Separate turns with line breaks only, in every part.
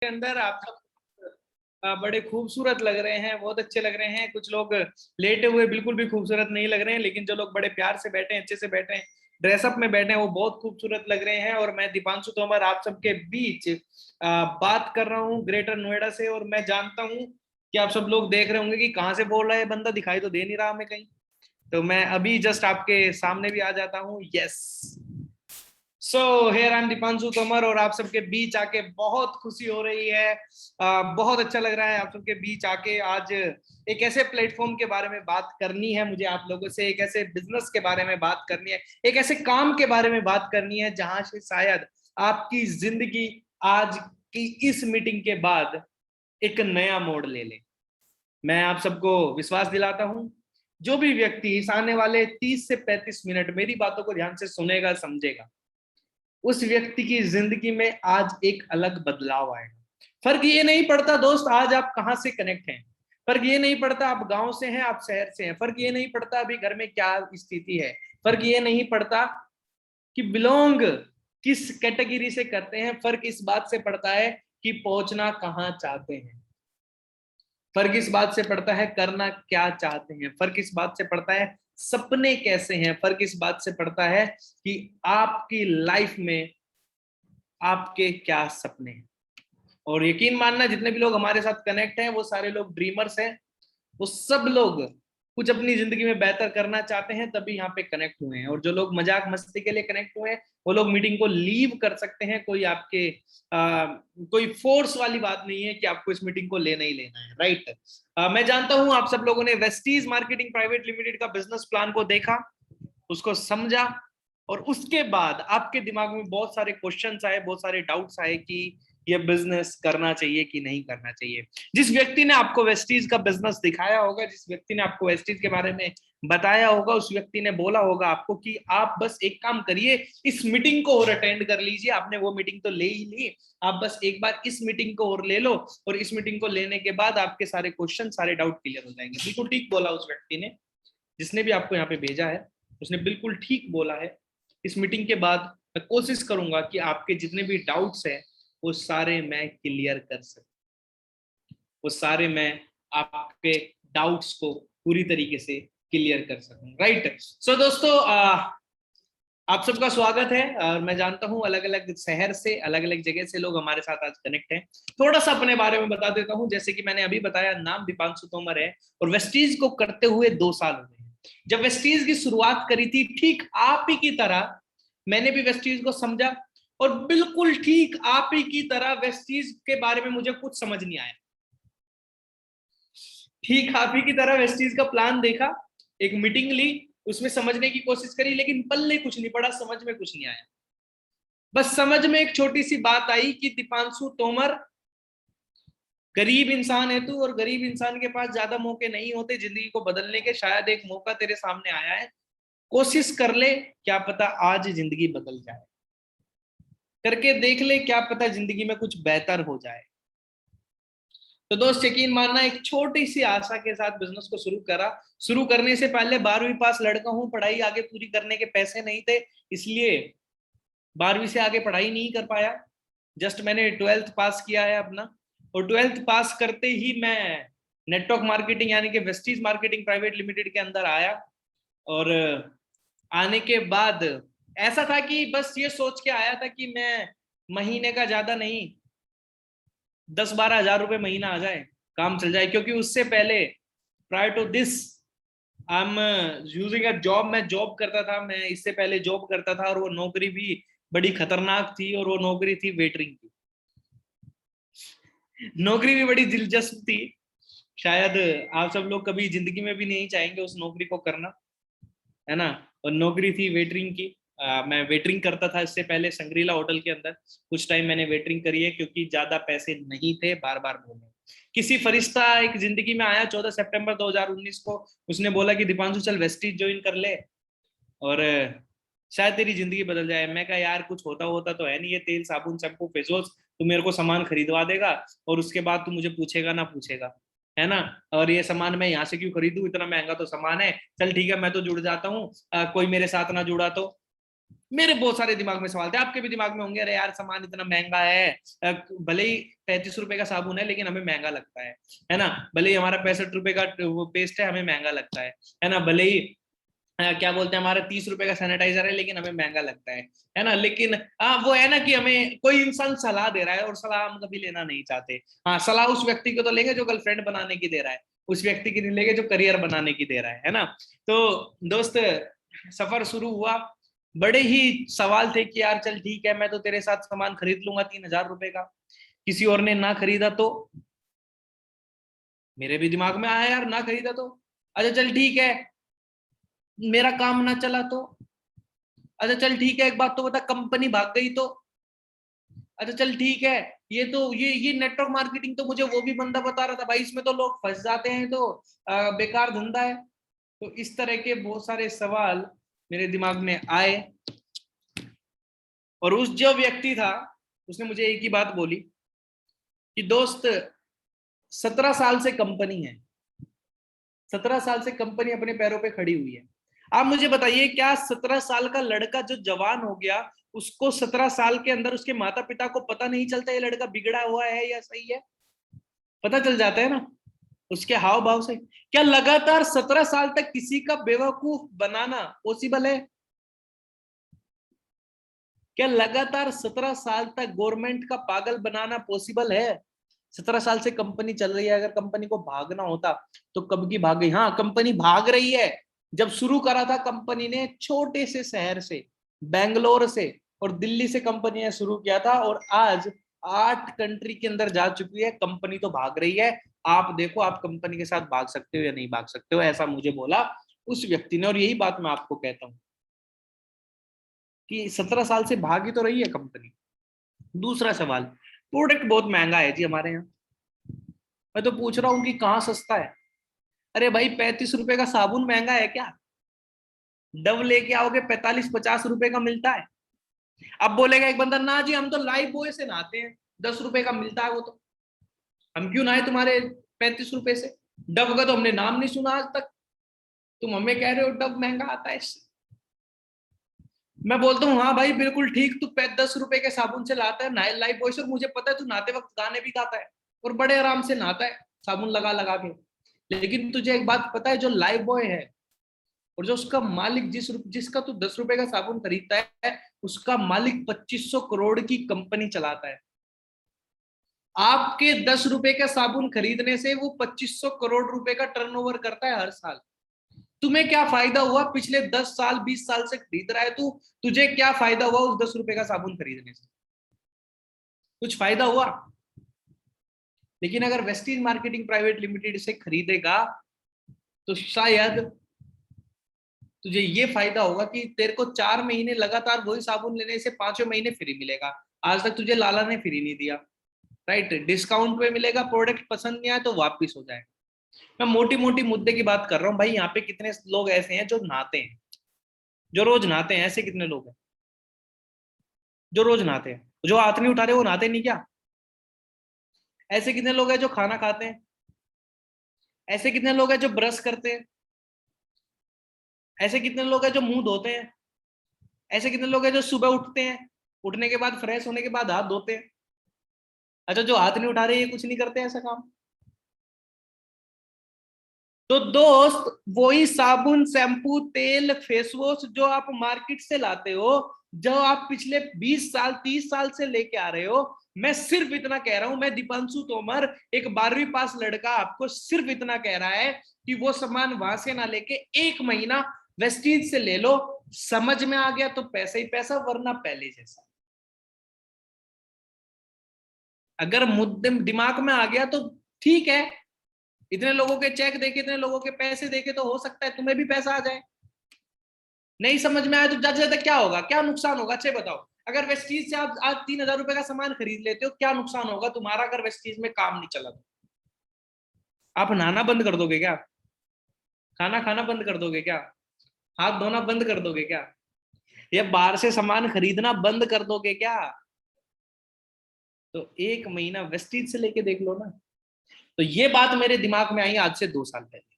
के अंदर आप सब बड़े खूबसूरत लग रहे हैं, बहुत अच्छे लग रहे हैं। कुछ लोग लेटे हुए बिल्कुल भी खूबसूरत नहीं लग रहे हैं, लेकिन जो लोग बड़े प्यार से बैठे हैं, अच्छे से बैठे हैं, ड्रेसअप में बैठे हैं, वो बहुत खूबसूरत लग रहे हैं। और मैं दीपांशु तोमर आप सबके बीच बात कर रहा हूँ ग्रेटर नोएडा से। और मैं जानता हूँ कि आप सब लोग देख रहे होंगे कि कहाँ से बोल रहा है बंदा, दिखाई तो दे नहीं रहा हमें कहीं। तो मैं अभी जस्ट आपके सामने भी आ जाता हूँ। Yes, so here I am Deepanshu Tomar और आप सबके बीच आके बहुत खुशी हो रही है। बहुत अच्छा लग रहा है आप सबके बीच आके। आज एक ऐसे प्लेटफॉर्म के बारे में बात करनी है मुझे आप लोगों से, एक ऐसे बिजनेस के बारे में बात करनी है, एक ऐसे काम के बारे में बात करनी है जहां से शायद आपकी जिंदगी आज की इस मीटिंग के बाद एक नया मोड़ ले ले। मैं आप सबको विश्वास दिलाता हूं, जो भी व्यक्ति इस आने वाले 30 से 35 मिनट मेरी बातों को ध्यान से सुनेगा, समझेगा, उस व्यक्ति की जिंदगी में आज एक अलग बदलाव आएगा। फर्क ये नहीं पड़ता दोस्त आज आप कहां से कनेक्ट हैं, फर्क ये नहीं पड़ता आप गांव से हैं आप शहर से हैं, फर्क ये नहीं पड़ता अभी घर में क्या स्थिति है, फर्क ये नहीं पड़ता कि बिलोंग किस कैटेगरी से करते हैं, फर्क इस बात से पड़ता है कि पहुंचना कहां चाहते हैं। फर्क इस बात से पड़ता है करना क्या चाहते हैं, फर्क इस बात से पड़ता है सपने कैसे हैं, फर्क इस बात से पड़ता है कि आपकी लाइफ में आपके क्या सपने हैं। और यकीन मानना जितने भी लोग हमारे साथ कनेक्ट हैं वो सारे लोग ड्रीमर्स हैं। वो सब लोग कुछ अपनी जिंदगी में बेहतर करना चाहते हैं, तभी यहाँ पे कनेक्ट हुए हैं। और जो लोग मजाक मस्ती के लिए कनेक्ट हुए हैं वो लोग मीटिंग को लीव कर सकते हैं। कोई आपके कोई फोर्स वाली बात नहीं है कि आपको इस मीटिंग को लेना ही लेना है, राइट। मैं जानता हूं आप सब लोगों ने वेस्टीज मार्केटिंग प्राइवेट लिमिटेड का बिजनेस प्लान को देखा, उसको समझा, और उसके बाद आपके दिमाग में बहुत सारे क्वेश्चंस आए, बहुत सारे डाउट्स आए कि ये बिजनेस करना चाहिए कि नहीं करना चाहिए। जिस व्यक्ति ने आपको वेस्टीज का बिजनेस दिखाया होगा, जिस व्यक्ति ने आपको वेस्टीज के बारे में बताया होगा, उस व्यक्ति ने बोला होगा आपको कि आप बस एक काम करिए, इस मीटिंग को और अटेंड कर लीजिए। आपने वो मीटिंग तो ले ही ली, आप बस एक बार इस मीटिंग को और ले लो, और इस मीटिंग को लेने के बाद आपके सारे क्वेश्चन, सारे डाउट क्लियर हो जाएंगे। बिल्कुल ठीक बोला उस व्यक्ति ने, जिसने भी आपको यहाँ पे भेजा है, उसने बिल्कुल ठीक बोला है। इस मीटिंग के बाद मैं कोशिश करूंगा कि आपके जितने भी डाउट्स हैं वो सारे मैं क्लियर कर सकूं, वो सारे मैं आपके डाउट्स को पूरी तरीके से क्लियर कर सकूं, राइट। सो दोस्तों, आप सबका स्वागत है। और मैं जानता हूं अलग अलग शहर से, अलग अलग जगह से लोग हमारे साथ आज कनेक्ट हैं। थोड़ा सा अपने बारे में बता देता हूं। जैसे कि मैंने अभी बताया, नाम दीपांशु तोमर है और वेस्टीज को करते हुए 2 साल हो गए। जब वेस्टीज की शुरुआत करी थी, ठीक आप ही की तरह मैंने भी वेस्टीज को समझा, और बिल्कुल ठीक आप ही की तरह वेस्टीज के बारे में मुझे कुछ समझ नहीं आया। ठीक आप ही की तरह वेस्टीज का प्लान देखा, एक मीटिंग ली, उसमें समझने की कोशिश करी, लेकिन पल्ले कुछ नहीं पड़ा, समझ में कुछ नहीं आया। बस समझ में एक छोटी सी बात आई कि दीपांशु तोमर गरीब इंसान है तू, और गरीब इंसान के पास ज्यादा मौके नहीं होते जिंदगी को बदलने के। शायद एक मौका तेरे सामने आया है, कोशिश कर ले, क्या पता आज जिंदगी बदल जाए। करके देख ले, क्या पता जिंदगी में कुछ बेहतर हो जाए। तो दोस्त यकीन मानना, एक छोटी सी आशा के साथ बिजनेस को शुरू करा। शुरू करने से पहले 12वीं पास लड़का हूं, पढ़ाई आगे पूरी करने के पैसे नहीं थे, इसलिए 12वीं से आगे पढ़ाई नहीं कर पाया। जस्ट मैंने 12th पास किया है अपना, और 12th पास करते ही मैं नेटवर्क मार्केटिंग यानी कि वेस्टीज मार्केटिंग प्राइवेट लिमिटेड के अंदर आया। और आने के बाद ऐसा था कि बस ये सोच के आया था कि मैं महीने का ज्यादा नहीं 10-12 हजार रुपए महीना आ जाए, काम चल जाए। क्योंकि उससे पहले, prior to this, I am using a job, मैं जॉब करता था। मैं इससे पहले जॉब करता था, और वो नौकरी भी बड़ी खतरनाक थी, और वो नौकरी थी वेटरिंग की। नौकरी भी बड़ी दिलचस्प थी, शायद आप सब लोग कभी जिंदगी में भी नहीं चाहेंगे उस नौकरी को करना, है ना। और नौकरी थी वेटरिंग की। मैं वेटरिंग करता था इससे पहले संग्रीला होटल के अंदर। कुछ टाइम मैंने वेटरिंग करी है, क्योंकि ज्यादा पैसे नहीं थे, बार बार बोले। किसी फरिश्ता एक जिंदगी में आया 14 सितंबर 2019 को, उसने बोला कि दीपांशु चल वेस्टीज ज्वाइन कर ले, और शायद तेरी जिंदगी बदल जाए। मैं कहा यार कुछ होता होता तो है नहीं, ये तेल साबुन शैम्पू फेस वॉश तू मेरे को सामान खरीदवा देगा, और उसके बाद तू मुझे पूछेगा ना पूछेगा, है ना। और ये सामान मैं यहाँ से क्यों खरीदूं, इतना महंगा तो सामान है। चल ठीक है, मैं तो जुड़ जाता हूँ, कोई मेरे साथ ना जुड़ा तो। मेरे बहुत सारे दिमाग में सवाल थे, आपके भी दिमाग में होंगे, अरे यार सामान इतना महंगा है, भले ही 35 रुपए का साबुन है लेकिन हमें महंगा लगता है ना, भले ही हमारा 65 रुपए का वो पेस्ट है हमें महंगा लगता है ना, भले ही क्या बोलते हैं हमारा 30 रुपए का सैनिटाइजर है लेकिन हमें महंगा लगता है ना, लेकिन वो है ना कि हमें कोई इंसान सलाह दे रहा है और सलाह हम कभी लेना नहीं चाहते। हाँ, सलाह उस व्यक्ति को तो लेंगे जो गर्लफ्रेंड बनाने की दे रहा है, उस व्यक्ति की नहीं लेंगे जो करियर बनाने की दे रहा है ना। तो दोस्त, सफर शुरू हुआ, बड़े ही सवाल थे कि यार चल ठीक है मैं तो तेरे साथ सामान खरीद लूंगा 3,000 रुपए का, किसी और ने ना खरीदा तो, मेरे भी दिमाग में आया यार ना खरीदा तो, अच्छा चल ठीक है मेरा काम ना चला तो, अच्छा चल ठीक है एक बात तो बता कंपनी भाग गई तो, अच्छा चल ठीक है ये तो ये नेटवर्क मार्केटिंग तो मुझे वो भी बंदा बता रहा था भाई इसमें तो लोग फंस जाते हैं तो बेकार धंधा है। तो इस तरह के बहुत सारे सवाल मेरे दिमाग में आए, और उस जो व्यक्ति था उसने मुझे एक ही बात बोली कि दोस्त 17 साल से कंपनी है, 17 साल से कंपनी अपने पैरों पे खड़ी हुई है, आप मुझे बताइए क्या 17 साल का लड़का जो जवान हो गया उसको 17 साल के अंदर उसके माता पिता को पता नहीं चलता ये लड़का बिगड़ा हुआ है या सही है? पता चल जाता है ना उसके हाव भाव से। क्या लगातार 17 साल तक किसी का बेवकूफ बनाना पॉसिबल है? क्या लगातार 17 साल तक गवर्नमेंट का पागल बनाना पॉसिबल है? 17 साल से कंपनी चल रही है, अगर कंपनी को भागना होता तो कब की भाग गई। हाँ, कंपनी भाग रही है, जब शुरू करा था कंपनी ने छोटे से शहर से, बेंगलोर से और दिल्ली से कंपनी ने शुरू किया था, और आज 8 कंट्री के अंदर जा चुकी है, कंपनी तो भाग रही है। आप देखो आप कंपनी के साथ भाग सकते हो या नहीं भाग सकते हो, ऐसा मुझे बोला उस व्यक्ति ने, और यही बात मैं आपको कहता हूं कि 17 साल से भागी तो रही है कंपनी। दूसरा सवाल, प्रोडक्ट बहुत महंगा है जी हमारे यहाँ, मैं तो पूछ रहा हूँ कि कहाँ सस्ता है? अरे भाई 35 रुपए का साबुन महंगा है क्या? डव लेके आओगे 45-50 रुपए का मिलता है। अब बोलेगा एक बंदा ना जी हम तो लाइफ बॉय से नहाते हैं, 10 रुपए का मिलता है वो तो, हम क्यों नहाए तुम्हारे 35 रुपए से? डव का तो हमने नाम नहीं सुना आज तक, तुम हमें कह रहे हो डव महंगा आता है इससे। मैं बोलता हूँ हाँ भाई बिल्कुल ठीक, तू 10 रुपए के साबुन से लाता है नहाए लाइफ बॉय से, और मुझे पता है तू नहाते वक्त गाने भी गाता है और बड़े आराम से नहाता है साबुन लगा लगा के। लेकिन तुझे एक बात पता है, जो लाइफ बॉय है और जो उसका मालिक जिसका तू 10 रुपए का साबुन खरीदता है, उसका मालिक 2500 करोड़ की कंपनी चलाता है। आपके 10 रुपए का साबुन खरीदने से वो 2500 करोड़ रुपए का टर्नओवर करता है हर साल। तुम्हें क्या फायदा हुआ? पिछले 10 साल 20 साल से खरीद रहा है तू, तुझे क्या फायदा हुआ उस 10 रुपए का साबुन खरीदने से? कुछ फायदा हुआ? लेकिन अगर वेस्टीज मार्केटिंग प्राइवेट लिमिटेड से खरीदेगा तो शायद तुझे ये फायदा होगा कि तेरे को 4 महीने लगातार वही साबुन लेने से 5वें महीने फ्री मिलेगा। आज तक तुझे लाला ने फ्री नहीं दिया, राइट? डिस्काउंट पे मिलेगा, प्रोडक्ट पसंद नहीं आया तो वापिस हो जाएगा। मैं मोटी मोटी मुद्दे की बात कर रहा हूँ भाई, यहाँ पे कितने लोग ऐसे हैं जो नहाते हैं, जो रोज नहाते हैं? ऐसे कितने लोग हैं जो रोज नहाते हैं? जो हाथ नहीं उठा रहे वो नहाते नहीं क्या? ऐसे कितने लोग हैं जो खाना खाते हैं? ऐसे कितने लोग हैं जो ब्रश करते हैं? ऐसे कितने लोग हैं जो मुंह धोते हैं? ऐसे कितने लोग हैं जो सुबह उठते हैं, उठने के बाद फ्रेश होने के बाद हाथ धोते हैं? अच्छा, जो हाथ नहीं उठा रहे ये कुछ नहीं करते ऐसा काम? तो दोस्त वही साबुन शैम्पू तेल फेस वॉश जो आप मार्केट से लाते हो, जो आप पिछले 20 साल 30 साल से लेके आ रहे हो, मैं सिर्फ इतना कह रहा हूं, मैं दीपांशु तोमर एक 12वीं पास लड़का आपको सिर्फ इतना कह रहा है कि वो सामान वहां से ना लेके 1 महीना वेस्टीज से ले लो। समझ में आ गया तो पैसा ही पैसा, वरना पहले जैसा। अगर मुद्दे दिमाग में आ गया तो ठीक है, इतने लोगों के चेक देके इतने लोगों के पैसे देके तो हो सकता है तुम्हें भी पैसा आ जाए। नहीं समझ में आया तो ज्यादा ज्यादा क्या होगा, क्या नुकसान होगा? अच्छे बताओ। अगर वेस्टीज से आप आज 3,000 रुपए का सामान खरीद लेते हो, क्या नुकसान होगा तुम्हारा अगर वेस्टीज में काम नहीं चला तो? आप नहाना बंद कर दोगे क्या? खाना खाना बंद कर दोगे क्या? हाथ धोना बंद कर दोगे क्या? या बाहर से सामान खरीदना बंद कर दोगे क्या? तो 1 महीना वेस्टीज से लेके देख लो ना। तो ये बात मेरे दिमाग में आई आज से 2 साल पहले,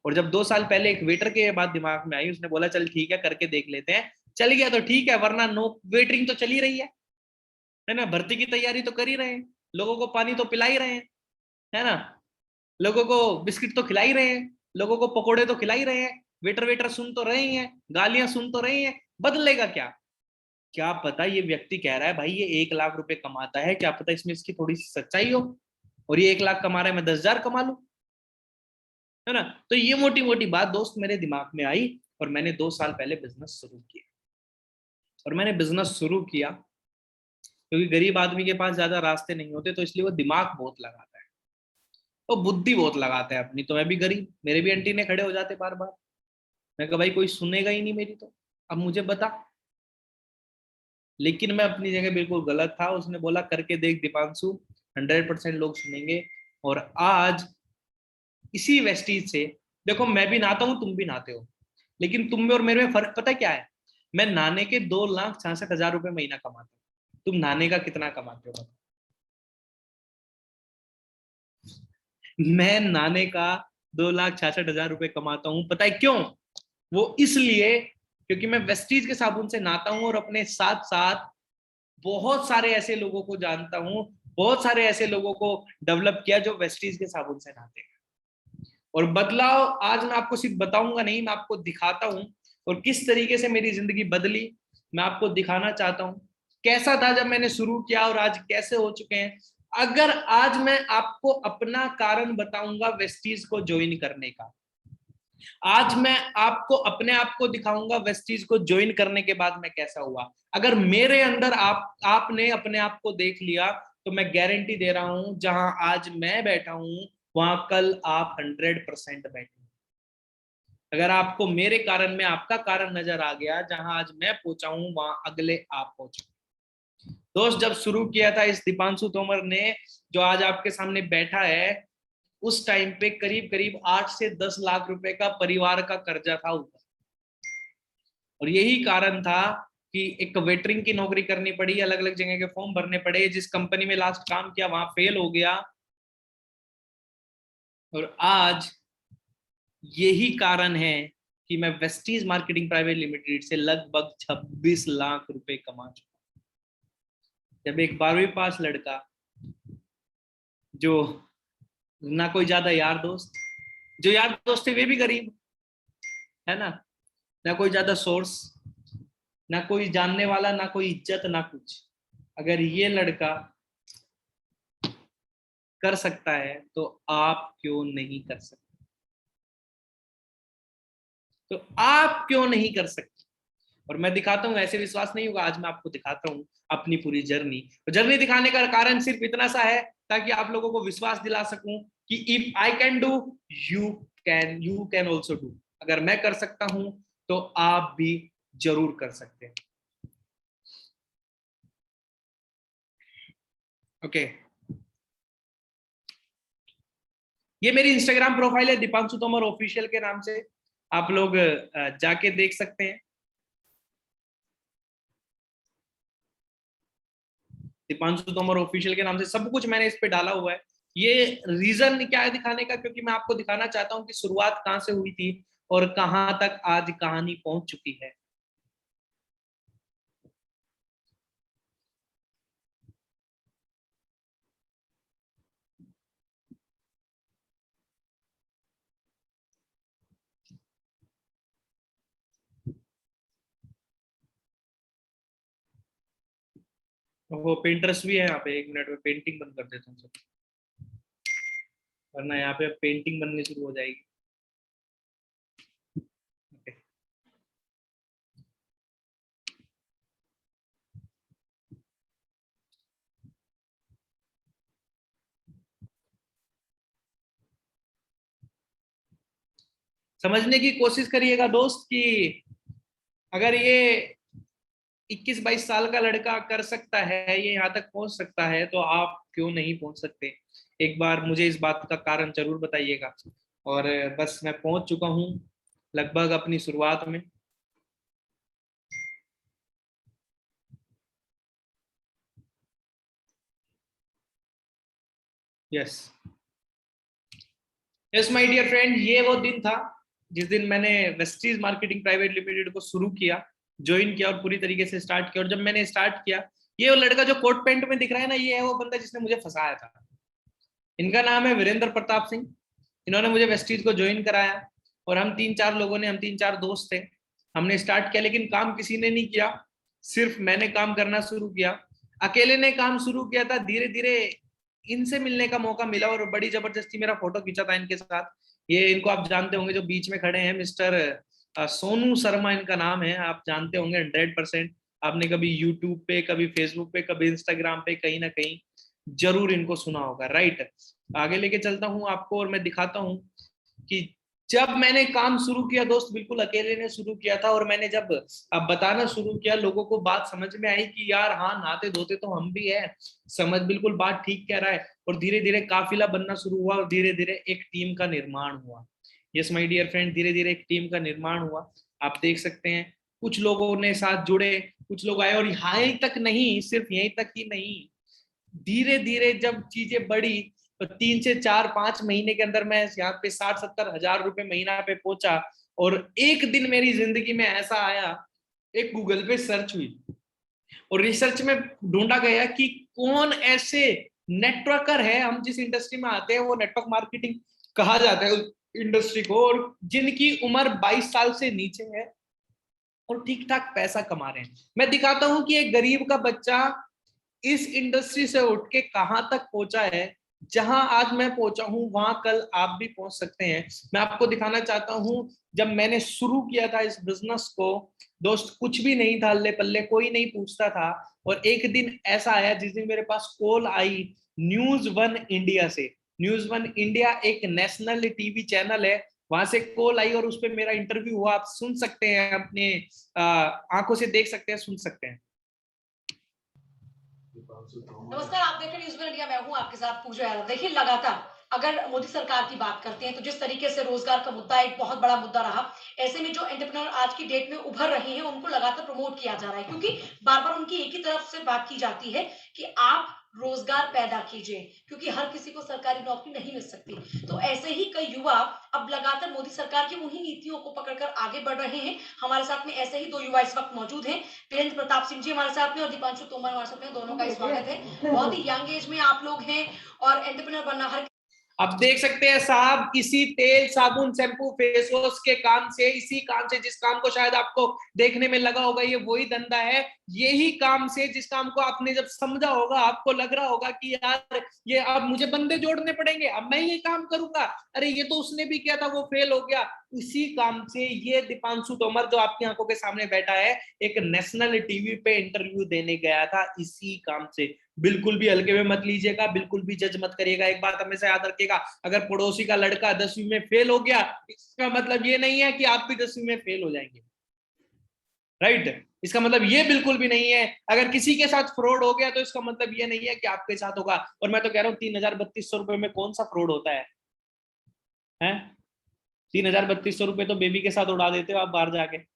और जब 2 साल पहले एक वेटर के ये बात दिमाग में आई, उसने बोला चल ठीक है करके देख लेते हैं, चल गया तो ठीक है, वरना नो वेटरिंग तो चल ही रही है ना, भर्ती की तैयारी तो कर ही रहे हैं, लोगों को पानी तो पिला ही रहे हैं, है ना, लोगों को बिस्किट तो खिला ही रहे हैं, लोगों को पकोड़े तो खिला ही रहे हैं, वेटर वेटर सुन तो रहे ही हैं, गालियां सुन तो रहे हैं, बदलेगा क्या? क्या पता ये व्यक्ति कह रहा है भाई ये 1 लाख रुपए कमाता है, क्या पता इसमें इसकी थोड़ी सी सच्चाई हो, और ये 1 लाख कमा रहा है, मैं 10,000 कमा लूं, है ना। तो ये मोटी मोटी बात दोस्त मेरे दिमाग में आई, और मैंने 2 साल पहले बिजनेस शुरू किया। और मैंने बिजनेस शुरू किया क्योंकि गरीब आदमी के पास ज्यादा रास्ते नहीं होते, तो इसलिए वो दिमाग बहुत लगाता है, वो बुद्धि बहुत लगाता है अपनी। तो मैं भी गरीब, मेरे भी एंटीने खड़े हो जाते बार बार, मैं कहा भाई कोई सुनेगा ही नहीं मेरी, तो अब मुझे बता। लेकिन मैं अपनी जगह बिल्कुल गलत था, उसने बोला करके देख दीपांशु, 100% लोग सुनेंगे। और आज इसी वेस्टीज से, देखो मैं भी नहाता हूँ, तुम भी नहाते हो, लेकिन तुम में और मेरे में फर्क पता है क्या है? मैं नहाने के 2,66,000 रुपए महीना कमाता हूँ, तुम नहाने का कितना कमाते हो? मैं नहाने का 2,66,000 रुपए कमाता हूँ, पता है क्यों? वो इसलिए क्योंकि मैं वेस्टीज के साबुन से नहाता हूँ, और अपने साथ साथ बहुत सारे ऐसे लोगों को जानता हूँ, बहुत सारे ऐसे लोगों को डेवलप किया जो वेस्टीज के साबुन से नहाते हैं। और बदलाव आज मैं आपको सिर्फ बताऊंगा नहीं, मैं आपको दिखाता हूँ, और किस तरीके से मेरी जिंदगी बदली मैं आपको दिखाना चाहता हूँ। कैसा था जब मैंने शुरू किया और आज कैसे हो चुके हैं। अगर आज मैं आपको अपना कारण बताऊंगा वेस्टीज को ज्वाइन करने का, आज मैं आपको अपने आप को दिखाऊंगा वेस्टीज को ज्वाइन करने के बाद मैं कैसा हुआ। अगर मेरे अंदर आपने अपने आप को देख लिया, तो मैं गारंटी दे रहा हूं जहां आज मैं बैठा हूं, वहां कल आप 100% बैठे। अगर आपको मेरे कारण में आपका कारण नजर आ गया, जहां आज मैं पहुंचा हूं वहां अगले आप पहुंचे। दोस्त जब शुरू किया था इस दीपांशु तोमर ने, जो आज आपके सामने बैठा है, उस टाइम पे करीब करीब 8 से 10 लाख रुपए का परिवार का कर्जा था ऊपर। और यही कारण था कि एक वेटरिंग की नौकरी करनी पड़ी, अलग अलग जगह के फॉर्म भरने पड़े, जिस कंपनी में लास्ट काम किया वहां फेल हो गया। और आज यही कारण है कि मैं वेस्टीज मार्केटिंग प्राइवेट लिमिटेड से लगभग 26 लाख रुपए कमा चुका। जब एक 12वीं पास लड़का, जो ना कोई ज्यादा यार दोस्त, जो यार दोस्त थे वे भी गरीब, है ना कोई ज्यादा सोर्स, ना कोई जानने वाला, ना कोई इज्जत, ना कुछ। अगर ये लड़का कर सकता है तो आप क्यों नहीं कर सकते? तो आप क्यों नहीं कर सकते? और मैं दिखाता हूँ, ऐसे विश्वास नहीं होगा, आज मैं आपको दिखाता हूँ अपनी पूरी जर्नी। जर्नी दिखाने का कारण सिर्फ इतना सा है ताकि आप लोगों को विश्वास दिला सकूं कि if I can do, you can also do. अगर मैं कर सकता हूं तो आप भी जरूर कर सकते हैं। ओके, ये मेरी इंस्टाग्राम प्रोफाइल है दीपांशु तोमर ऑफिशियल के नाम से, आप लोग जाके देख सकते हैं। दीपांशु तोमर ऑफिशियल के नाम से सब कुछ मैंने इस पे डाला हुआ है। ये रीजन क्या है दिखाने का, क्योंकि मैं आपको दिखाना चाहता हूँ कि शुरुआत कहाँ से हुई थी और कहाँ तक आज कहानी पहुंच चुकी है। वो पेंटर्स भी है यहाँ पे, 1 मिनट में पेंटिंग बंद कर देता हूँ सब, वरना यहाँ पे पेंटिंग बननी शुरू हो जाएगी। Okay. समझने की कोशिश करिएगा दोस्त कि अगर ये 21-22 साल का लड़का कर सकता है, ये यहाँ तक पहुंच सकता है, तो आप क्यों नहीं पहुंच सकते? एक बार मुझे इस बात का कारण जरूर बताइएगा। और बस मैं पहुंच चुका हूँ लगभग अपनी शुरुआत में। Yes, yes my dear friend, ये वो दिन था जिस दिन मैंने वेस्टीज मार्केटिंग प्राइवेट लिमिटेड को शुरू किया। ज्वाइन किया और पूरी तरीके से स्टार्ट किया। और जब मैंने स्टार्ट किया, ये वो लड़का जो कोट पैंट में दिख रहा है ना, ये है वो बंदा जिसने मुझे फंसाया था। इनका नाम है वीरेंद्र प्रताप सिंह। इन्होंने मुझे वेस्टीज को ज्वाइन कराया और हम 3-4 लोगों ने, हम 3-4 दोस्त थे, हमने स्टार्ट किया। लेकिन काम किसी ने नहीं किया, सिर्फ मैंने काम करना शुरू किया। अकेले ने काम शुरू किया था। धीरे धीरे इनसे मिलने का मौका मिला और बड़ी जबरदस्ती मेरा फोटो खींचा था इनके साथ। ये इनको आप जानते होंगे, जो बीच में खड़े हैं, मिस्टर सोनू शर्मा इनका नाम है, आप जानते होंगे 100%। आपने कभी यूट्यूब पे, कभी फेसबुक पे, कभी इंस्टाग्राम पे, कहीं ना कहीं जरूर इनको सुना होगा, राइट। आगे लेके चलता हूँ आपको और मैं दिखाता हूँ कि जब मैंने काम शुरू किया दोस्त, बिल्कुल अकेले ने शुरू किया था। और मैंने जब अब बताना शुरू किया, लोगों को बात समझ में आई कि यार हाँ, नहाते धोते तो हम भी है, समझ बिल्कुल बात ठीक कह रहा है। और धीरे धीरे काफिला बनना शुरू हुआ और धीरे धीरे एक टीम का निर्माण हुआ। यस माय डियर फ्रेंड, धीरे धीरे एक टीम का निर्माण हुआ। आप देख सकते हैं कुछ लोगों ने साथ जुड़े, कुछ लोग आए और यहीं तक नहीं, सिर्फ यहीं तक ही नहीं, धीरे धीरे जब चीजें बढ़ी तो 3 से 4-5 महीने के अंदर मैं यहाँ पे 60-70 हजार रुपए महीना पे पहुंचा। और एक दिन मेरी जिंदगी में ऐसा आया, एक गूगल पे सर्च हुई और रिसर्च में ढूंढा गया कि कौन ऐसे नेटवर्कर है, हम जिस इंडस्ट्री में आते हैं वो नेटवर्क मार्केटिंग कहा जाता है इंडस्ट्री को, और जिनकी उम्र 22 साल से नीचे है और ठीक ठाक पैसा कमा रहे हैं। मैं दिखाता हूं कि एक गरीब का बच्चा इस इंडस्ट्री से उठ के कहां तक पहुंचा है। जहां आज मैं पहुंचा हूं वहां कल आप भी पहुंच सकते हैं। मैं आपको दिखाना चाहता हूं, जब मैंने शुरू किया था इस बिजनेस को दोस्त, कुछ भी नहीं था, अल्ले पल्ले कोई नहीं पूछता था। और एक दिन ऐसा आया जिस दिन मेरे पास कॉल आई न्यूज वन इंडिया से। न्यूज वन इंडिया एक नेशनल टीवी चैनल है, वहां से कॉल आई और उस पर मेरा इंटरव्यू हुआ। आप सुन सकते हैं, अपने आंखों से देख सकते हैं, सुन सकते हैं।
नमस्कार, आप देख रहे हैं न्यूज़ वन इंडिया। मैं हूं आपके साथ पूजा यादव। देखिए, लगातार अगर मोदी सरकार की बात करते हैं तो जिस तरीके से रोजगार का मुद्दा एक बहुत बड़ा मुद्दा रहा, ऐसे में जो एंटरप्रेन्योर आज की डेट में उभर रहे हैं उनको लगातार प्रमोट किया जा रहा है, क्योंकि बार बार उनकी एक ही तरफ से बात की जाती है कि आप रोजगार पैदा कीजिए, क्योंकि हर किसी को सरकारी नौकरी नहीं मिल सकती। तो ऐसे ही कई युवा अब लगातार मोदी सरकार की उन्हीं नीतियों को पकड़कर आगे बढ़ रहे हैं। हमारे साथ में ऐसे ही दो युवा इस वक्त मौजूद हैं। वीरेंद्र प्रताप सिंह जी हमारे साथ में और दीपांशु तोमर हमारे साथ में, दोनों का स्वागत है। बहुत ही यंग एज में आप लोग हैं और एंटरप्रेन्योर बनना हर
आप देख सकते हैं साहब, इसी तेल, साबुन, शैम्पू, फेस वॉश के काम से, इसी काम से, जिस काम को शायद आपको देखने में लगा होगा ये वही धंधा है, यही काम से जिस काम को आपने जब समझा होगा आपको लग रहा होगा कि यार ये अब मुझे बंदे जोड़ने पड़ेंगे, अब मैं ये काम करूंगा, अरे ये तो उसने भी किया था वो फेल हो गया। इसी काम से ये दीपांशु तोमर जो आपकी आंखों के सामने बैठा है, एक नेशनल टीवी पे इंटरव्यू देने गया था इसी काम से। बिल्कुल भी हल्के में मत लीजिएगा, बिल्कुल भी जज मत करिएगा। एक बात हमेशा याद रखिएगा, अगर पड़ोसी का लड़का 10वीं में फेल हो गया, इसका मतलब ये नहीं है कि आप भी 10वीं में फेल हो जाएंगे, राइट। इसका मतलब ये बिल्कुल भी नहीं है। अगर किसी के साथ फ्रॉड हो गया तो इसका मतलब ये नहीं है कि आपके साथ होगा। और मैं तो कह रहा हूँ 3,3200 रुपए में कौन सा फ्रॉड होता है? 3,3200 रुपए तो बेबी के साथ उड़ा देते हो आप बाहर जाके।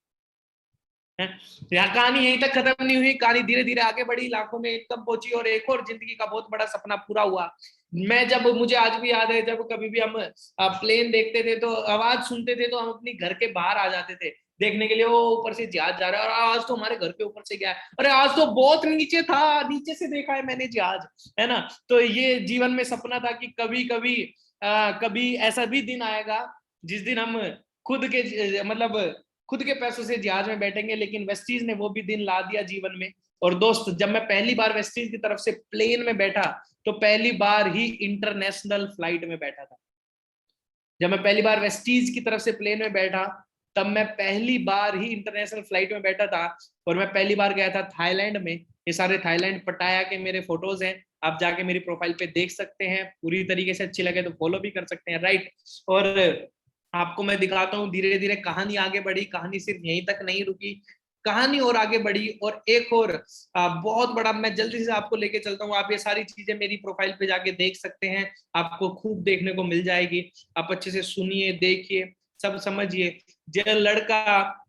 यहाँ कहानी यहीं तक खत्म नहीं हुई, कहानी धीरे धीरे आगे बढ़ी, लाखों में इनकम पहुंची और एक और जिंदगी का बहुत बड़ा सपना पूरा हुआ। मैं जब, मुझे आज भी याद है, जब कभी भी हम प्लेन देखते थे तो आवाज सुनते थे तो हम अपनी घर के बाहर आ जाते थे देखने के लिए, वो ऊपर से जहाज जा रहा है और आज तो हमारे घर के ऊपर से गया है, अरे आज तो बहुत नीचे था, नीचे से देखा है मैंने जहाज, है ना। तो ये जीवन में सपना था कि कभी कभी कभी ऐसा भी दिन आएगा जिस दिन हम खुद के मतलब खुद के पैसों से जहाज में बैठेंगे। लेकिन वेस्टीज ने वो भी दिन ला दिया जीवन में। और दोस्त, जब मैं पहली बार वेस्टीज की तरफ से प्लेन में बैठा तो पहली बार ही इंटरनेशनल फ्लाइट में बैठा था। जब मैं पहली बार वेस्टीज की तरफ से प्लेन में बैठा तब मैं पहली बार ही इंटरनेशनल फ्लाइट में बैठा था। और मैं पहली बार गया था थाईलैंड में। ये सारे थाईलैंड पटाया के मेरे फोटोज हैं, आप जाके मेरी प्रोफाइल पे देख सकते हैं। पूरी तरीके से अच्छी लगे तो फॉलो भी कर सकते हैं, राइट। और आपको मैं दिखाता हूँ धीरे धीरे कहानी आगे बढ़ी, कहानी सिर्फ यहीं तक नहीं रुकी, कहानी और आगे बढ़ी। और एक और बहुत बड़ा, मैं जल्दी से आपको लेके चलता हूँ। आप ये सारी चीजें मेरी प्रोफाइल पे जाके देख सकते हैं, आपको खूब देखने को मिल जाएगी। आप अच्छे से सुनिए, देखिए, सब समझिए। जो लड़का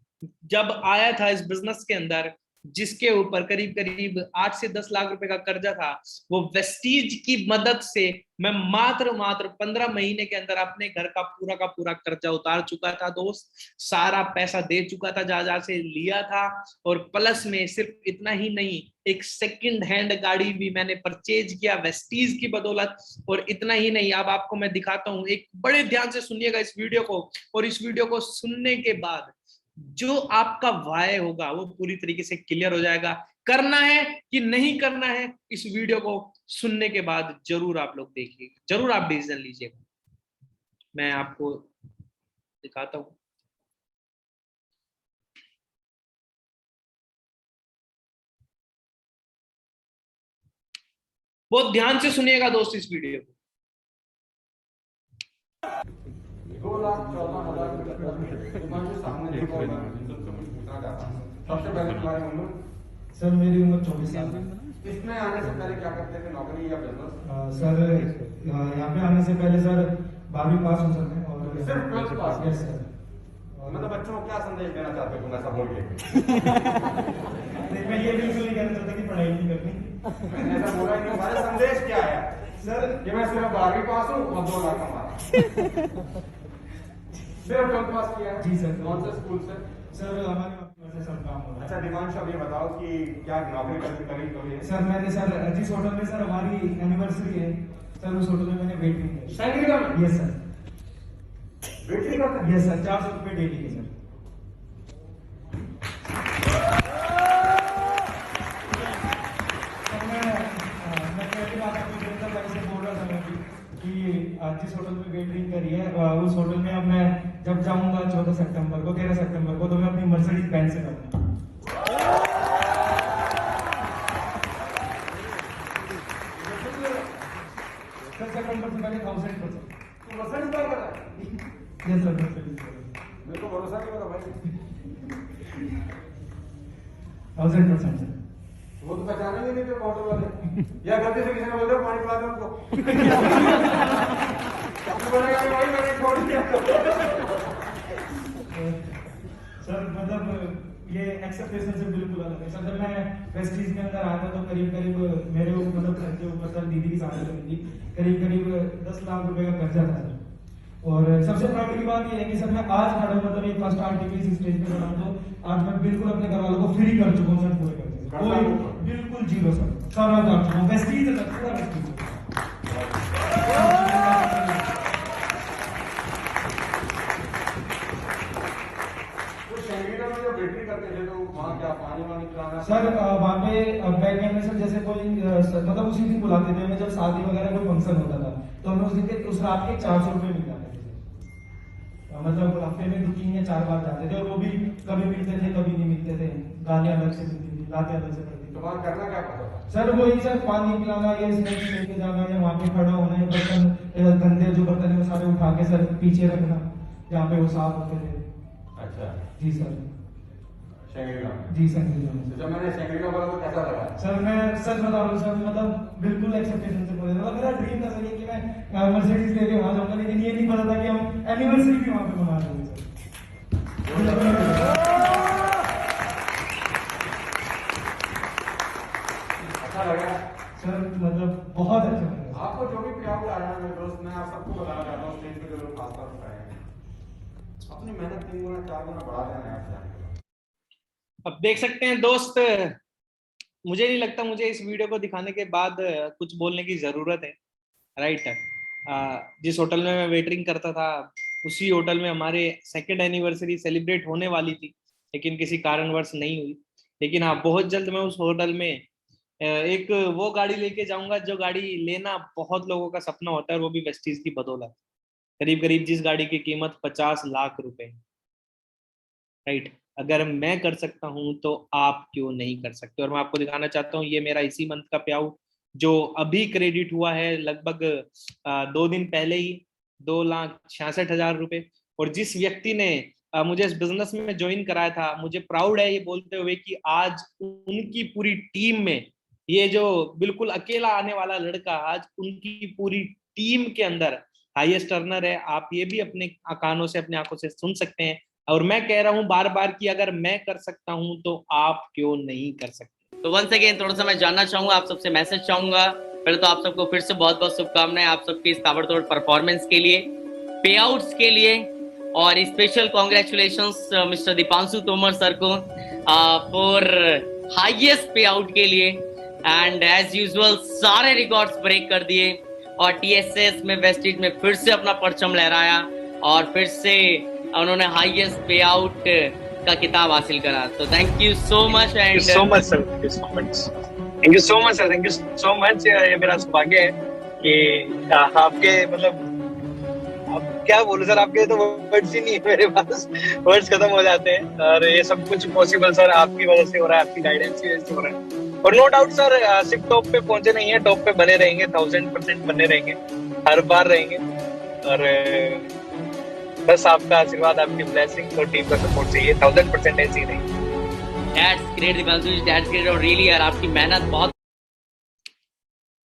जब आया था इस बिजनेस के अंदर, जिसके ऊपर करीब करीब 8 से 10 लाख रुपए का कर्जा था, वो वेस्टीज की मदद से मैं मात्र 15 महीने के अंदर अपने घर का पूरा कर्जा उतार चुका था दोस्त। सारा पैसा दे चुका था जहां जहां से लिया था, और प्लस में सिर्फ इतना ही नहीं, एक सेकंड हैंड गाड़ी भी मैंने परचेज किया वेस्टीज की बदौलत। और इतना ही नहीं, अब आपको मैं दिखाता हूं, एक बड़े ध्यान से सुनिएगा इस वीडियो को, और इस वीडियो को सुनने के बाद जो आपका वाय होगा वो पूरी तरीके से क्लियर हो जाएगा। करना है कि नहीं करना है, इस वीडियो को सुनने के बाद जरूर आप लोग देखिएगा, जरूर आप डिसीजन लीजिएगा। मैं आपको दिखाता हूं। बहुत ध्यान से सुनिएगा दोस्त इस वीडियो को।
2,14,000 सामने सबसे पहले तुम्हारे उम्र?
सर मेरी उम्र 24 साल है।
इसमें आने से पहले क्या करते थे, नौकरी या बिजनेस?
सर यहाँ पे आने से पहले सर 12वीं पास हो सर और
सिर्फ 12th पास?
Yes sir.
मतलब बच्चों को क्या संदेश देना चाहते हो तुम ऐसा बोल के?
मैं ये बिल्कुल नहीं कहना चाहता कि पढ़ाई नहीं करनी।
मैंने ऐसा बोला ही नहीं। हमारा संदेश क्या है
सर
कि मैं सिर्फ 12वीं पास हूँ और 2 लाख कमा। सिर्फ 12th पास किया है?
जी सर।
कौन से स्कूल से?
सर हमारे वैसे सब काम हो रहा है।
अच्छा दिवांश, अब ये बताओ कि क्या नौकरी करी कभी?
सर मैंने सर जिस होटल में सर हमारी एनिवर्सरी है सर, उस होटल में मैंने वेटिंग की।
सैंग्रिका में?
Yes sir.
वेटिंग करते हैं?
यस सर, 400 रुपये डेली के सर। मैं पहली बात आपको जनता भाई से बोल रहा था मैं कि जिस होटल में वेटरिंग करी है उस होटल में अब मैं जब जाऊंगा 14 सितंबर को 13 सितंबर को, तो मैं अपनी मर्सिडीज बैंड से करूंगा। सितंबर से पहले 1000%।
तो मर्सिडीज बाय कर रहा है?
यस सर, मर्सिडीज
मेरे को भरोसा नहीं होता भाई।
1000% सर।
वो तो पहचाने नहीं थे होटल वाले, या गलती से किसी ने बोल दिया पानी पिला दो उनको। सबसे बड़ा काम भाई मैंने छोड़ दिया।
सर मतलब ये एक्सपेक्टेशन से बिल्कुल अलग है सर। जब मैं वेस्टीज के अंदर आया था तो करीब करीब मेरे मतलब घर के ऊपर सर दीदी की शादी हुई थी, करीब करीब 10 लाख रुपए का कर्जा था सर। और सबसे प्राउड की बात ये है कि सर मैं आज खड़ा हूँ, मतलब ये फर्स्ट आर्टिकल इस स्टेज पे खड़ा हूँ, तो आज मैं बिल्कुल अपने घर वालों को फ्री कर चुका हूँ सर, पूरे कर कोई बिल्कुल जीरो सर, सारा कर चुका हूँ वेस्टीज तक, पूरा वेस्टीज। सर वहाँ पे बैक एंड में सर जैसे कोई मतलब उसी दिन बुलाते थे हमें, जब शादी वगैरह कोई फंक्शन होता था तो हमें उस दिन के उस रात के 400 रुपये मिल जाते थे। मतलब हफ्ते में 2-3 या 4 बार जाते थे, और वो भी कभी मिलते थे कभी नहीं मिलते थे, गाने अलग से मिलती थी, बातें अलग से पड़ती थी।
तुम्हारा करना क्या पड़ता था?
सर वही सर पानी पिलाना, ये स्नैक्स लेके जाना, या वहाँ पे खड़ा होना, या बर्तन गंदे जो बर्तन है वो सारे उठा के सर पीछे रखना जहाँ पे वो साफ होते थे।
अच्छा
जी सर।
शंगरीला?
जी सर।
तो जब मैंने शंगरीला बोला तो कैसा लगा?
सर मैं सच बता रहा हूँ सर, मतलब बिल्कुल एक्सपेक्टेशन से बोले था। मेरा ड्रीम था सर ये कि मैं मर्सिडीज लेके वहां जाऊंगा, लेकिन ये नहीं पता था कि हम एनिवर्सरी भी वहां पे मना रहे हैं सर।
अच्छा लगा
सर, मतलब बहुत अच्छा लगा।
आपको जो भी क्राउड आ रहा है मेरे दोस्त, मैं आप सबको बताना चाहता हूँ स्टेज पे जो लोग खासतौर पर आए हैं, अपनी मेहनत 3 गुना 4 गुना बढ़ा देना है आप।
अब देख सकते हैं दोस्त, मुझे नहीं लगता मुझे इस वीडियो को दिखाने के बाद कुछ बोलने की जरूरत है, राइट। जिस होटल में मैं वेटरिंग करता था उसी होटल में हमारे सेकंड एनिवर्सरी सेलिब्रेट होने वाली थी, लेकिन किसी कारणवश नहीं हुई। लेकिन हाँ, बहुत जल्द मैं उस होटल में एक वो गाड़ी लेके जाऊंगा जो गाड़ी लेना बहुत लोगों का सपना होता है, वो भी वेस्टीज की बदौलत। करीब करीब जिस गाड़ी की कीमत 50 लाख रुपए, राइट। अगर मैं कर सकता हूं तो आप क्यों नहीं कर सकते। और मैं आपको दिखाना चाहता हूँ, ये मेरा इसी मंथ का पे आउट जो अभी क्रेडिट हुआ है, लगभग 2 दिन पहले ही 2,66,000 रुपए। और जिस व्यक्ति ने मुझे इस बिजनेस में ज्वाइन कराया था, मुझे प्राउड है ये बोलते हुए कि आज उनकी पूरी टीम में ये जो बिल्कुल अकेला आने वाला लड़का आज उनकी पूरी टीम के अंदर हाईएस्ट अर्नर है। आप ये भी अपने कानों से अपनी आंखों से सुन सकते हैं। और मैं कह रहा हूं बार बार कि अगर मैं कर सकता हूं तो आप क्यों नहीं कर सकते।
तो वंस अगेन थोड़ा सा मैं जानना चाहूंगा, आप सबसे मैसेज चाहूंगा। पहले तो आप सबको फिर से बहुत बहुत शुभकामनाएं आप सबकी इस ताबड़तोड़ परफॉर्मेंस के लिए, पे आउट्स के लिए, और special congratulations mister Deepanshu Tomar sir को फॉर हाईएस्ट पे आउट के लिए। एंड एज यूजुअल सारे रिकॉर्ड्स ब्रेक कर दिए और टीएसएस में वेस्टेज में फिर से अपना परचम लहराया और फिर से उन्होंने हाईएस्ट पे आउट का किताब हासिल करा। तो thank you so much and
so much sir, thank you so much, thank you so much sir, thank you so much. ये मेरा सौभाग्य है कि आपके मतलब अब क्या बोलूं सर, आपके तो वर्ड्स ही नहीं है मेरे पास, वर्ड्स खत्म हो जाते हैं। और ये सब कुछ पॉसिबल सर आपकी वजह से हो रहा है, आपकी गाइडेंस की वजह से हो रहा है। और नो डाउट सर सिर्फ टॉप पे पहुंचे नहीं है, टॉप पे बने रहेंगे, 1000% बने रहेंगे, हर बार रहेंगे। और बस आपका आशीर्वाद, आपकी ब्लेसिंग और टीम का सपोर्ट चाहिए, 1000% ऐसे ही रहेंगे।
That's great Deepanshu ji, that's great। और रियली यार आपकी मेहनत बहुत।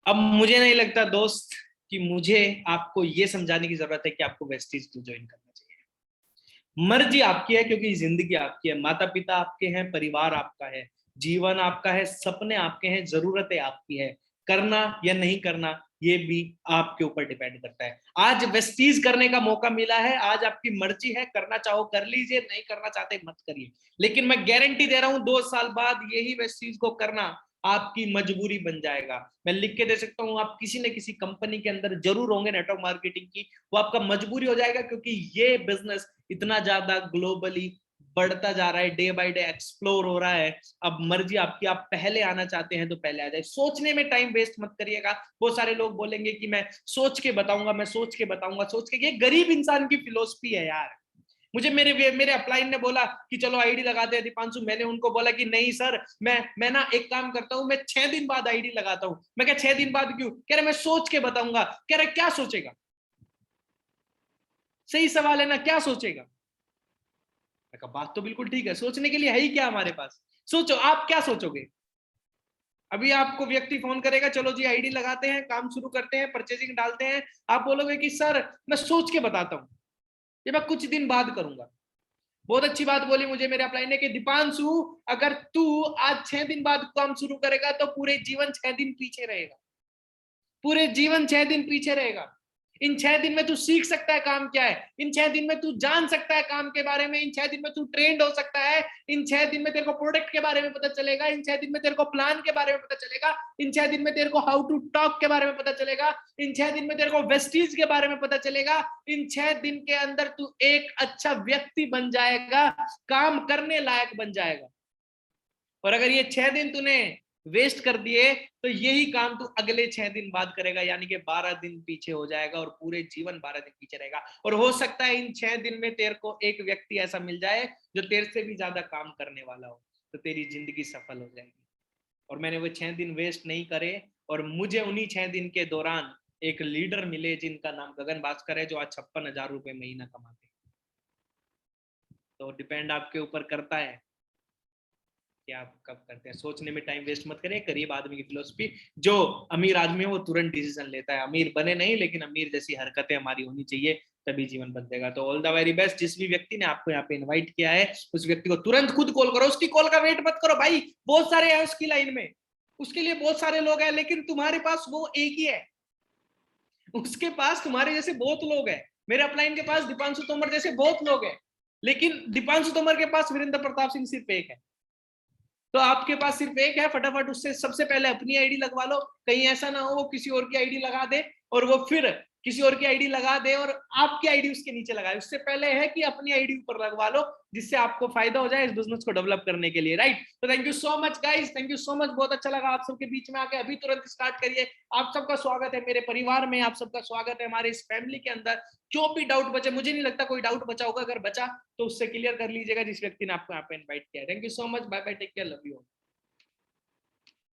अब मुझे नहीं लगता दोस्त कि मुझे आपको ये समझाने की जरूरत है कि आपको वेस्टीज टू ज्वाइन करना चाहिए। मर्जी आपकी है क्योंकि जिंदगी आपकी है, माता पिता आपके हैं, परिवार आपका है, जीवन आपका है, सपने आपके हैं, जरूरतें आपकी है। करना या नहीं करना ये भी आपके ऊपर डिपेंड करता है। आज वेस्टीज करने का मौका मिला है, आज आपकी मर्जी है, करना चाहो कर लीजिए, नहीं करना चाहते मत करिए। लेकिन मैं गारंटी दे रहा हूं 2 साल बाद यही वेस्टीज को करना आपकी मजबूरी बन जाएगा। मैं लिख के दे सकता हूं, आप किसी न किसी कंपनी के अंदर जरूर होंगे नेटवर्क मार्केटिंग की, वो आपका मजबूरी हो जाएगा क्योंकि ये बिजनेस इतना ज्यादा ग्लोबली बढ़ता जा रहा है, डे बाय डे एक्सप्लोर हो रहा है। अब मर्जी आपकी, आप पहले आना चाहते हैं तो पहले आ जाए। सोचने में टाइम वेस्ट मत करिएगा। बहुत सारे लोग बोलेंगे कि मैं सोच के बताऊंगा, मैं सोच के बताऊंगा, सोच के। ये गरीब इंसान की फिलोसफी है यार। मुझे मेरे अपलाइन ने बोला कि चलो आईडी लगाते हैं दीपांशु, मैंने उनको बोला कि नहीं सर, मैं ना एक काम करता हूं, मैं 6 दिन बाद आईडी लगाता हूं। मैं क्या 6 दिन बाद क्यों? कह रहे मैं सोच के बताऊंगा। कह रहे क्या सोचेगा? सही सवाल है ना, क्या सोचेगा? मैं कहा बात तो बिल्कुल ठीक है, सोचने के लिए है ही क्या हमारे पास। सोचो, आप क्या सोचोगे? अभी आपको व्यक्ति फोन करेगा, चलो जी आईडी लगाते हैं, काम शुरू करते हैं, परचेजिंग डालते हैं। आप बोलोगे कि सर मैं सोच के बताता हूं, ये मैं कुछ दिन बाद करूंगा। बहुत अच्छी बात बोली मुझे मेरे अपलाइन ने कि दीपांशु अगर तू आज 6 दिन बाद काम शुरू करेगा तो पूरे जीवन 6 दिन पीछे रहेगा, पूरे जीवन 6 दिन पीछे रहेगा। इन 6 दिन में तू सीख सकता है काम क्या है, इन 6 दिन में तू जान सकता है काम के बारे में, इन 6 दिन में तू ट्रेंड हो सकता है, इन 6 दिन में तेरे को प्रोडक्ट के बारे में पता चलेगा, इन 6 दिन में तेरे को प्लान के बारे में पता चलेगा, इन 6 दिन में तेरे को हाउ टू टॉक के बारे में पता चलेगा, इन 6 दिन में तेरे को वेस्टीज के बारे में पता चलेगा। इन 6 दिन के अंदर तू एक अच्छा व्यक्ति बन जाएगा, काम करने लायक बन जाएगा। और अगर ये 6 दिन तूने वेस्ट कर दिए तो यही काम तू अगले 6 दिन बाद करेगा, यानी कि 12 दिन पीछे हो जाएगा और पूरे जीवन 12 दिन पीछे रहेगा। और हो सकता है इन 6 दिन में तेरे को एक व्यक्ति ऐसा मिल जाए जो तेरे से भी ज्यादा काम करने वाला हो, तो तेरी जिंदगी सफल हो जाएगी। और मैंने वो 6 दिन वेस्ट नहीं करे, और मुझे उन्हीं 6 दिन के दौरान एक लीडर मिले जिनका नाम गगन भास्कर है, जो आज 56,000 रुपए महीना कमाते हैं। तो डिपेंड आपके ऊपर करता है कि आप कब करते हैं। सोचने में टाइम वेस्ट मत करें। गरीब आदमी की फिलोसफी, जो अमीर आदमी है वो तुरंत डिसीजन लेता है। अमीर बने नहीं, लेकिन अमीर जैसी हरकतें हमारी होनी चाहिए, तभी जीवन बदलेगा। तो ऑल द वेरी बेस्ट। जिस भी व्यक्ति ने आपको यहाँ पे इनवाइट किया है उस व्यक्ति को तुरंत खुद कॉल करो, उसकी कॉल का वेट मत करो भाई, बहुत सारे हैं उसकी लाइन में, उसके लिए बहुत सारे लोग हैं, लेकिन तुम्हारे पास वो एक ही है, उसके पास तुम्हारे जैसे बहुत लोग हैं। मेरे अपलाइन के पास दीपांशु तोमर जैसे बहुत लोग हैं, लेकिन दीपांशु तोमर के पास वीरेंद्र प्रताप सिंह सिर्फ एक है। तो आपके पास सिर्फ एक है, फटाफट उससे सबसे पहले अपनी आईडी लगवा लो। कहीं ऐसा ना हो वो किसी और की आईडी लगा दे और वो फिर किसी और की आईडी लगा दे और आपकी आईडी उसके नीचे लगाए। उससे पहले है कि अपनी आईडी ऊपर लगवा लो, जिससे आपको फायदा हो जाए इस बिजनेस को डेवलप करने के लिए, राइट। तो thank you so much guys, thank you so much. बहुत अच्छा लगा आप सबके बीच में आके। अभी तुरंत स्टार्ट करिए। आप सबका स्वागत है मेरे परिवार में, आप सबका स्वागत है हमारे इस फैमिली के अंदर। जो भी डाउट बचे, मुझे नहीं लगता कोई डाउट बचा होगा, अगर बचा तो उससे क्लियर कर लीजिएगा जिस व्यक्ति ने आपको यहाँ पे इन्वाइट किया। Thank you so much, bye bye, take care, love you.